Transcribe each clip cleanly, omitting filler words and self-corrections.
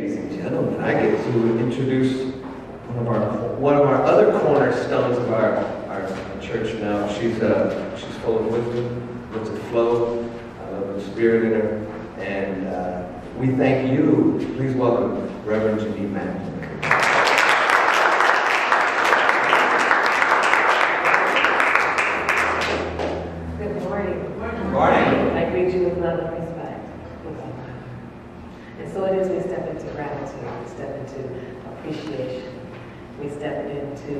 ladies and gentlemen, I get to introduce one of our other cornerstones of our church now. She's full of wisdom, lots of flow, of the Spirit in her, and we thank you. Please welcome Rev Jeneene Macklin. Good morning. Good morning. I greet you with love and respect. And so it is, we step into gratitude, we step into appreciation, we step into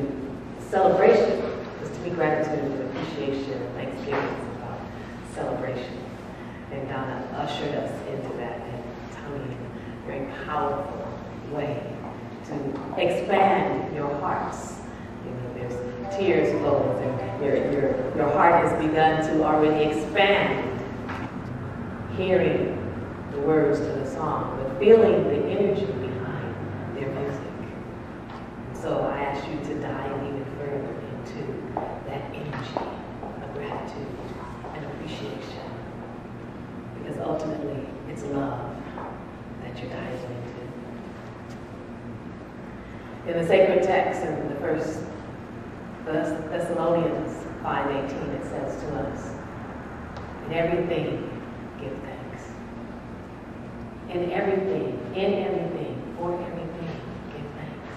celebration. Because to me, gratitude and appreciation and thanksgiving is about celebration. And Donna ushered us into that and tell me in a very powerful way to expand your hearts. You know, there's tears flowing, and your heart has begun to already expand, hearing the words to the song, but feeling the energy behind their music. So I ask you to dive even further into that energy of gratitude and appreciation. Because ultimately, it's love that you're diving into. In the sacred text, in the first Thessalonians 5:18, it says to us, in everything, give thanks. In everything, for everything, give thanks.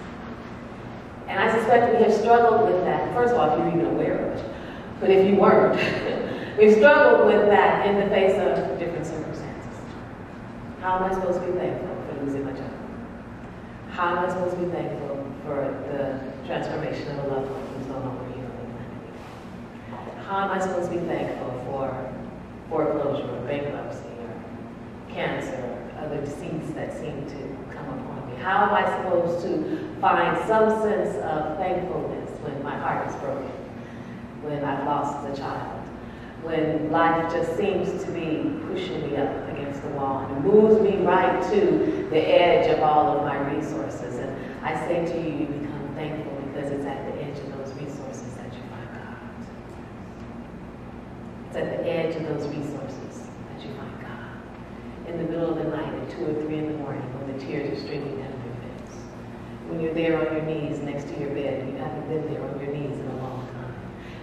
And I suspect we have struggled with that. First of all, if you're even aware of it. But if you weren't, we've struggled with that in the face of different circumstances. How am I supposed to be thankful for losing my job? How am I supposed to be thankful for the transformation of a loved one who's no longer here on the planet? How am I supposed to be thankful for foreclosure or bankruptcy or cancer or other diseases that seem to come upon me? How am I supposed to find some sense of thankfulness when my heart is broken, when I've lost a child, when life just seems to be pushing me up against the wall and moves me right to the edge of all of my resources? And I say to you, you become thankful because it's at the edge of those resources that you find God. It's at the edge of those resources that you find God. In the middle of the night at 2 or 3 in the morning when the tears are streaming down your face. When you're there on your knees next to your bed and you haven't been there on your knees in a long time.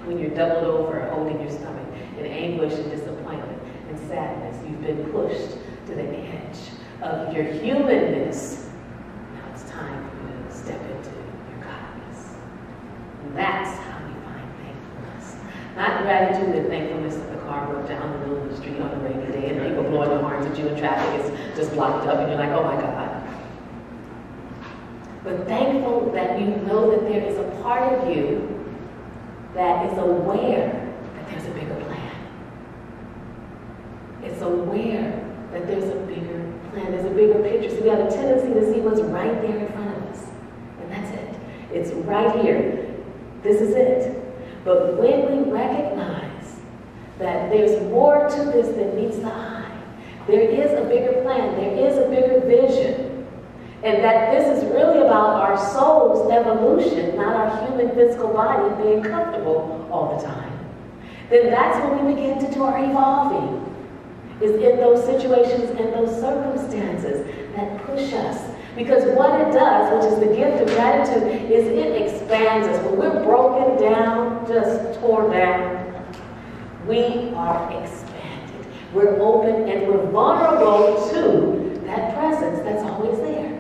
When you're doubled over holding your stomach in anguish and disappointment and sadness. You've been pushed to the edge of your humanness. Now it's time for you to step into your godness. And that's how you find thankfulness. Not gratitude and thankfulness that the car broke down in the middle of the street on a rainy day and people blowing their horns at you and traffic is just blocked up and you're like, oh my God. But thankful that you know that there is a part of you that is aware that there's a bigger plan. It's aware that there's a bigger plan. There's a bigger picture. So we have a tendency to see what's right there in front of us. And that's it. It's right here. This is it. But when we recognize that there's more to this than meets the eye, there is a bigger plan. There is a bigger vision. And that this is really about our soul's evolution, not our human physical body being comfortable all the time. Then that's when we begin to do our evolving. Is in those situations and those circumstances that push us. Because what it does, which is the gift of gratitude, is it expands us. When we're broken down, just torn down, we are expanded. We're open and we're vulnerable to that presence that's always there.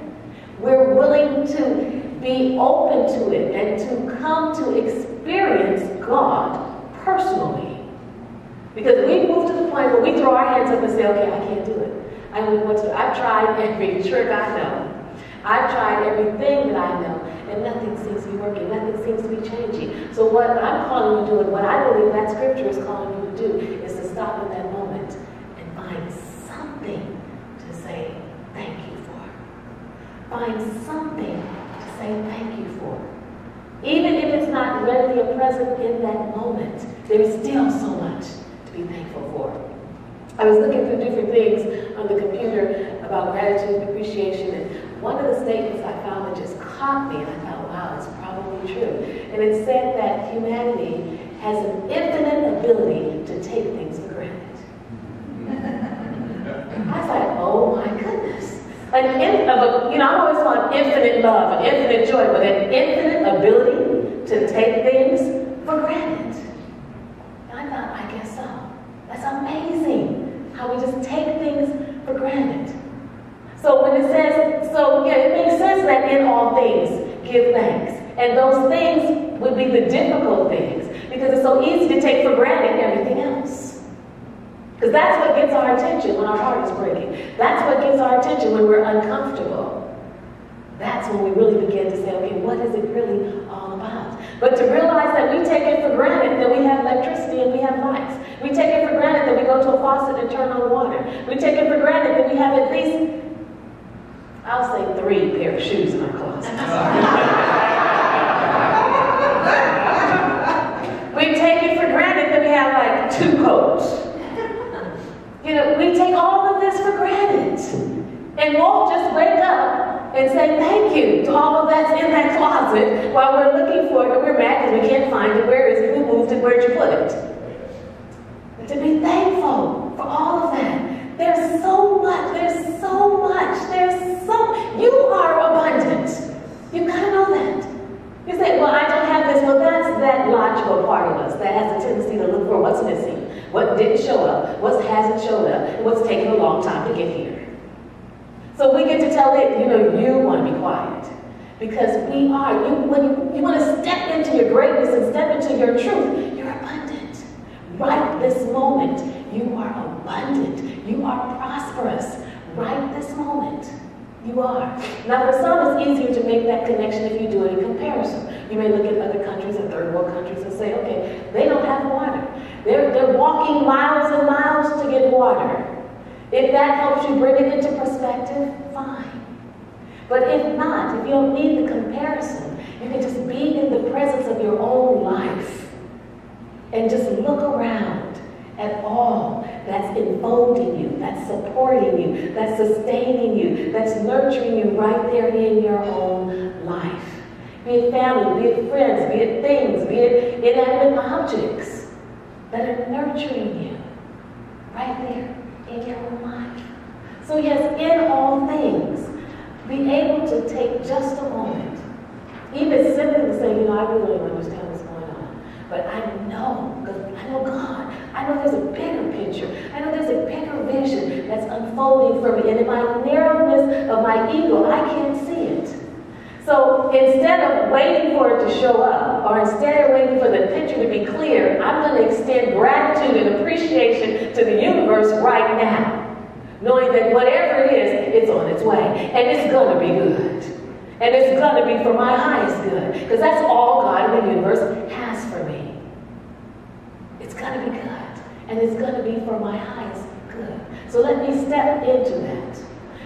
We're willing to be open to it and to come to experience God personally. Because we move to the point where we throw our hands up and say, okay, I can't do it. I don't know what to do. I've tried every trick I know. I've tried everything that I know, and nothing seems to be working. Nothing seems to be changing. So what I'm calling you to do, and what I believe that scripture is calling you to do, is to stop in that moment and find something to say thank you for. Find something to say thank you for. Even if it's not readily present in that moment, there's still so much to be thankful for. I was looking through different things on the computer about gratitude and appreciation, and one of the statements I found that just caught me, and I thought, wow, it's probably true. And it said that humanity has an infinite ability to take things for granted. I was like, oh my goodness. I'm always on infinite love and infinite joy, but an infinite ability to take things for granted. And I thought, I guess so. That's amazing how we just take things for granted. So when it says, it makes sense that in all things give thanks. And those things would be the difficult things, because it's so easy to take for granted everything else. Because that's what gets our attention when our heart is breaking. That's what gets our attention when we're uncomfortable. That's when we really begin to say, okay, what is it really all about? But to realize that we take it for granted that we have electricity and we have lights. We take it for granted that we go to a faucet and turn on water. We take it for granted that we have at least, I'll say 3 pair of shoes in our closet. We take it for granted that we have like 2 coats. We take all of this for granted. And won't just wake up and say thank you to all of that's in that closet while we're looking for it and we're mad because we can't find it. Where is it? Who moved it? Where'd you put it? And to be thankful for all of that. There's so much. You are abundant. You've got to know that. You say, well, I don't have this. Well, that's that logical part of us that has a tendency to look for what's missing, what didn't show up, what hasn't showed up, and what's taken a long time to get here. So we get to tell it, you want to be quiet. Because when you want to step into your greatness and step into your truth, you're abundant. Right this moment, you are abundant. You are prosperous. Right this moment, you are. Now for some, it's easier to make that connection if you do it in comparison. You may look at other countries and third world countries and say, okay, they don't have water. They're walking miles and miles to get water. If that helps you bring it into perspective, fine. But if not, if you don't need the comparison, you can just be in the presence of your own life and just look around at all that's enfolding you, that's supporting you, that's sustaining you, that's nurturing you right there in your own life. Be it family, be it friends, be it things, be it inanimate objects that are nurturing you right there in your own life. So yes, in all things, be able to take just a moment, even simply to say, I really don't understand what's going on, but I know, because I know God. I know there's a bigger picture. I know there's a bigger vision that's unfolding for me, and in my narrowness of my ego, I can't see it. So instead of waiting for it to show up, or instead of waiting for the picture to be clear, I'm going to extend gratitude and appreciation to the universe right now, knowing that whatever it is, it's on its way, and it's going to be good. And it's going to be for my highest good, because that's all God in the universe has for me. It's going to be good, and it's going to be for my highest good. So let me step into that.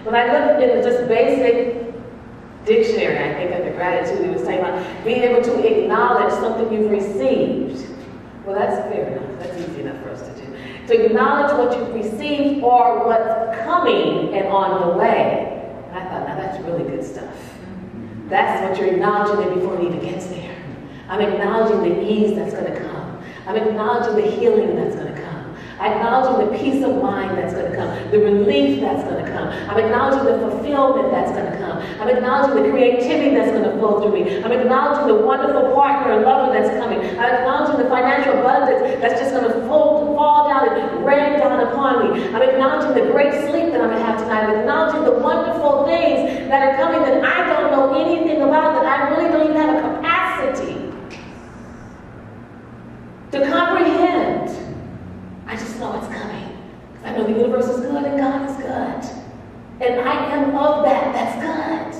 When I look at just basic dictionary, I think of the gratitude, it was saying about being able to acknowledge something you've received. Well, that's fair enough. That's easy enough for us to do. To acknowledge what you've received or what's coming and on the way. And I thought, now that's really good stuff. That's what you're acknowledging before it even gets there. I'm acknowledging the ease that's going to come. I'm acknowledging the healing that's going to come. I'm acknowledging the peace of mind that's going to come, the relief that's going to come. I'm acknowledging the fulfillment that's going to come. I'm acknowledging the creativity that's going to flow through me. I'm acknowledging the wonderful partner and lover that's coming. I'm acknowledging the financial abundance that's just going to fall down and rain down upon me. I'm acknowledging the great sleep that I'm going to have tonight. I'm acknowledging the wonderful things that are coming that I don't know anything about, that I really don't even have a capacity to comprehend. I just know it's coming. I know the universe is good and God is good. And I am of that. That's good.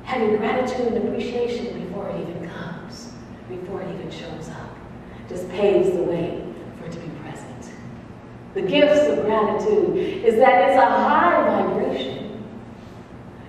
Having gratitude and appreciation before it even comes, before it even shows up, just paves the way for it to be present. The gifts of gratitude is that it's a high vibration.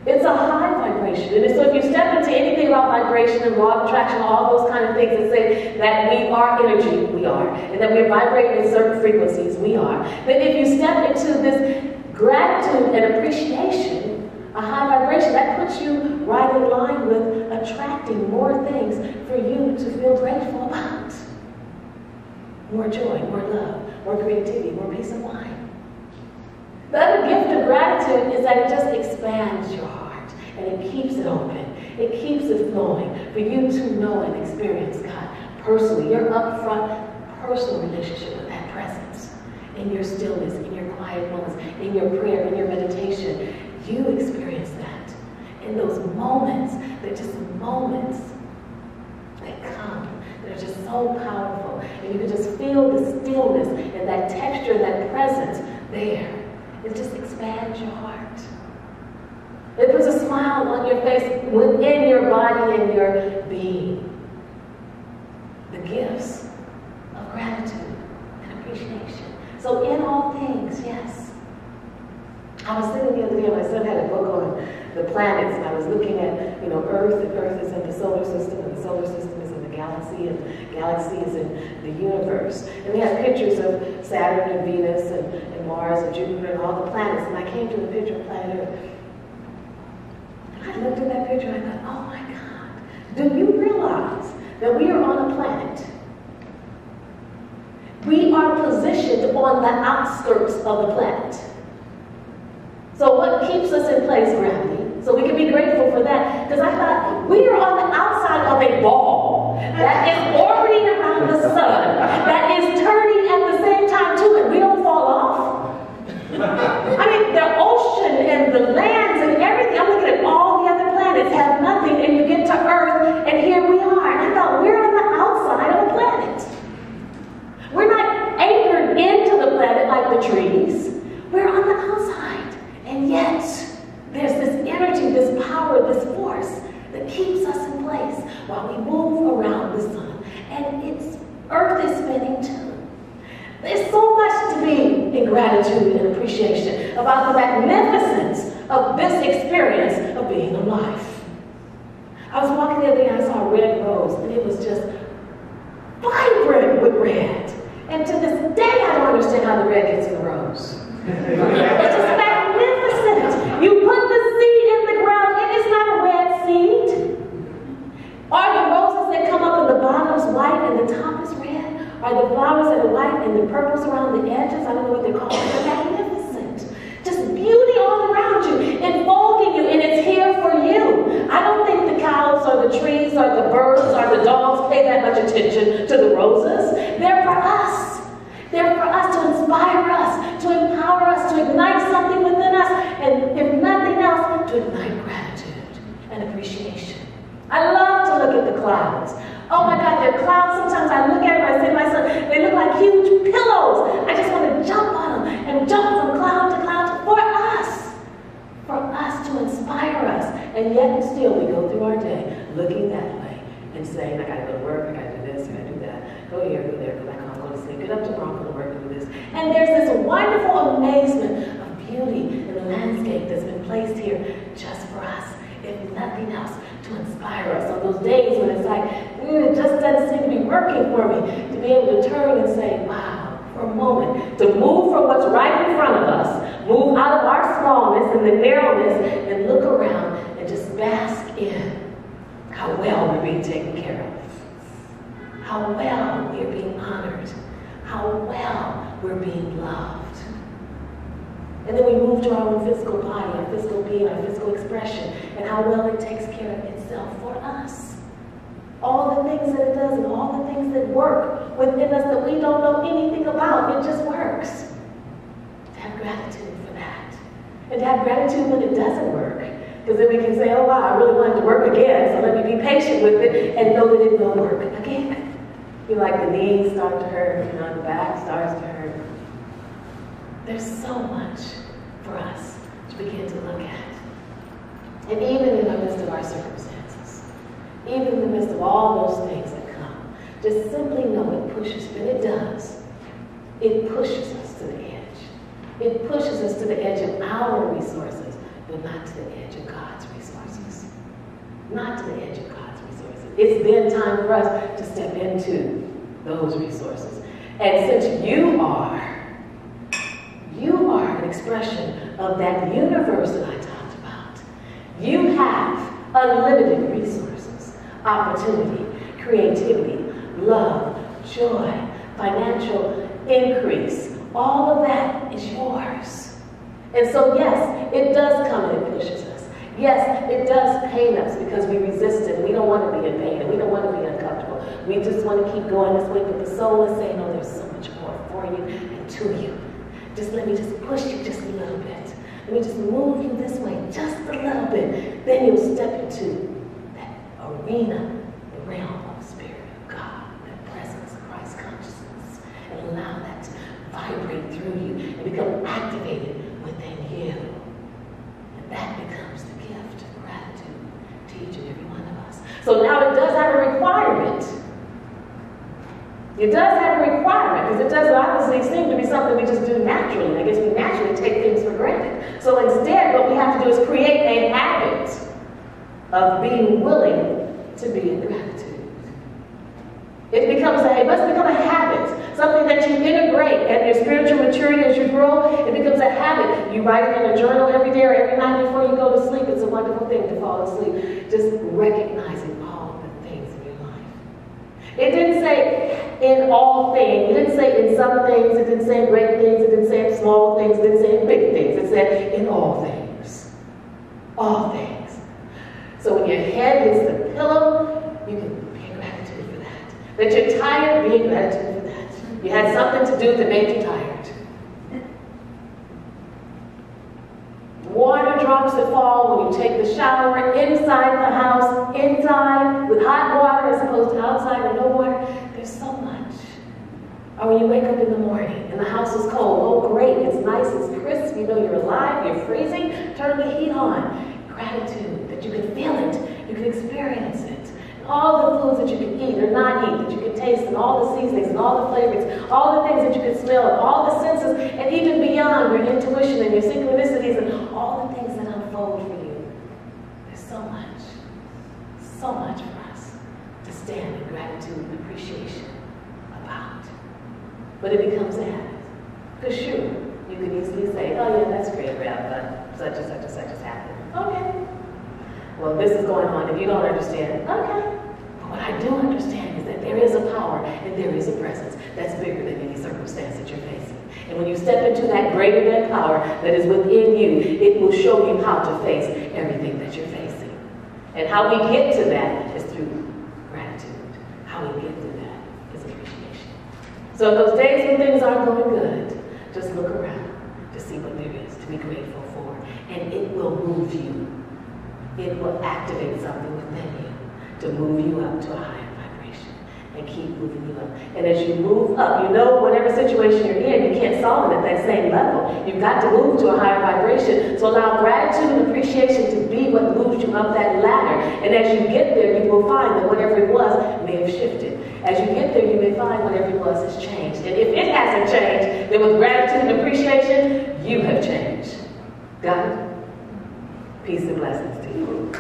It's a high vibration. And so if you step into anything about vibration and law of attraction, all those kind of things that say that we are energy, we are, and that we're vibrating at certain frequencies, we are, then if you step into this gratitude and appreciation, a high vibration, that puts you right in line with attracting more things for you to feel grateful about. More joy, more love, more creativity, more peace of mind. The other gift of gratitude is that it just expands your heart and it keeps it open. It keeps it flowing for you to know and experience God personally. Your upfront personal relationship with that presence. In your stillness, in your quiet moments, in your prayer, in your meditation. You experience that. In those moments, they're just moments that come. They're just so powerful. And you can just feel the stillness and that texture, that presence there. It just expands your heart. It puts a smile on your face within your body and your being. The gifts of gratitude and appreciation. So in all things, yes. I was sitting the other day, my son had a book on the planets, and I was looking at, Earth, and Earth is in the solar system, and the solar system is in the galaxy, and the galaxy is in the universe. And they had pictures of Saturn and Venus and Mars and Jupiter and all the planets, and I came to the picture of planet Earth. And I looked at that picture and I thought, oh my God, do you realize that we are on a planet? We are positioned on the outskirts of the planet. So what keeps us in place, gravity? So we can be grateful for that. Because I thought, we are on the outside of a ball that is orbiting around the sun, that is turning at the same time too, and we don't fall off. I mean, the ocean and the lands and everything, I'm looking at all the other planets have nothing, and you get to Earth, and here we are. And I thought, we're on the outside of a planet. We're not anchored into the planet like the trees. We're on the outside. And yet, there's this energy, this power, this force that keeps us in place while we move around the sun. And Earth is spinning too. There's so much to be in gratitude and appreciation about the magnificence of this experience of being alive. I was walking the other day and I saw a red rose, and it was just vibrant with red. And to this day, I don't understand how the red gets in the rose. It's just magnificent. You put the seed in the ground, it is not a red seed. Are the roses that come up and the bottom is white and the top is red? Are the flowers that are white and the purples around the edges? I don't know what they're called. They're magnificent. Just beauty all around you, enfolding you, and it's here for you. I don't think the cows or the trees or the birds or the dogs pay that much attention to the roses. They're for us. They're for us to inspire us, to empower us, to ignite something within us, and if nothing else, to ignite gratitude and appreciation. I love to look at the clouds. Oh my God, they're clouds. Sometimes I look at them and I say to myself, they look like huge pillows. I just want to jump on them and jump from cloud to cloud for us to inspire us. And yet still we go through our day looking that way and saying, I got to go to work, I got to do this, I got to do that. Go here, go there, go back home, go to sleep, get up tomorrow, go to work, do this. And there's this wonderful amazement of beauty in the landscape that's been placed here just for us, if nothing else, to inspire us on those days when it's like, it just doesn't seem to be working for me, to be able to turn and say, wow, for a moment, to move from what's right in front of us, move out of our smallness and the narrowness, and look around and just bask in how well we're being taken care of, how well we're being honored, how well we're being loved. And then we move to our own physical body, our physical being, our physical expression, and how well it takes care of itself for us. All the things that it does and all the things that work within us that we don't know anything about, it just works. To have gratitude for that. And to have gratitude when it doesn't work. Because then we can say, oh wow, I really wanted to work again, so let me be patient with it and know that it will work again. You like the knees start to hurt, the back starts to hurt. There's so much for us to begin to look at. And even in the midst of our circumstances, even in the midst of all those things that come, just simply know it pushes, and it does. It pushes us to the edge. It pushes us to the edge of our resources, but not to the edge of God's resources. Not to the edge of God's resources. It's then time for us to step into those resources. And since you are an expression of that universe that I talked about. You have unlimited resources, opportunity, creativity, love, joy, financial increase. All of that is yours. And so, yes, it does come and it pushes us. Yes, it does pain us because we resist it. We don't want to be in pain and we don't want to be uncomfortable. We just want to keep going this way, but the soul is saying, oh, there's so much more for you and to you. Just let me just push you just a little bit. Let me just move you this way just a little bit. Then you'll step into that arena, the realm of the Spirit of God, that presence of Christ consciousness, and allow that to vibrate through you and become activated within you. And that becomes the gift of gratitude to each and every one of us. So now it does have a requirement. It does have a requirement because it doesn't obviously seem to be something we just do naturally. I guess we naturally take things for granted. So instead, what we have to do is create a habit of being willing to be in gratitude. It must become a habit, something that you integrate at your spiritual maturity as you grow. It becomes a habit. You write it in a journal every day or every night before you go to sleep. It's a wonderful thing to fall asleep. Just recognizing all the things in your life. It didn't say in all things. It didn't say in some things. It didn't say in great things. It didn't say in small things. It didn't say in big things. It said in all things. All things. So when your head hits the pillow, you can be in gratitude for that. That you're tired, be in gratitude for that. You had something to do that made you tired. Water drops that fall when you take the shower inside the house, inside with hot water as opposed to outside with no water. There's so much. Or when you wake up in the morning and the house is cold. Oh, great, it's nice, it's crisp, you know you're alive, you're freezing. Turn the heat on. Gratitude that you can feel it, you can experience it. And all the foods that you can eat or not eat, that you can taste, and all the seasonings and all the flavors, all the things that you can smell, and all the senses, and even beyond your intuition and your synchronicities and all the things that unfold for you. There's so much for us to stand in gratitude and appreciation about. But it becomes a habit. Because sure, you can easily say, oh yeah, that's great, Rev, but such and such and such has happened. Okay. Well, this is going on. If you don't understand, okay. But what I do understand is that there is a power and there is a presence that's bigger than any circumstance that you're facing. And when you step into that greater than power that is within you, it will show you how to face everything that you're facing. And how we get to that is through gratitude. How we get to that is appreciation. So those days when things aren't going good, just look around to see what there is to be grateful for. And it will move you. It will activate something within you to move you up to a higher vibration and keep moving you up. And as you move up, you know whatever situation you're in, you can't solve it at that same level. You've got to move to a higher vibration. So allow gratitude and appreciation to be what moves you up that ladder. And as you get there, you will find that whatever it was may have shifted. As you get there, you may find whatever it was has changed. And if it hasn't changed, then with gratitude and appreciation, you have changed. Got it? Peace and blessings to you.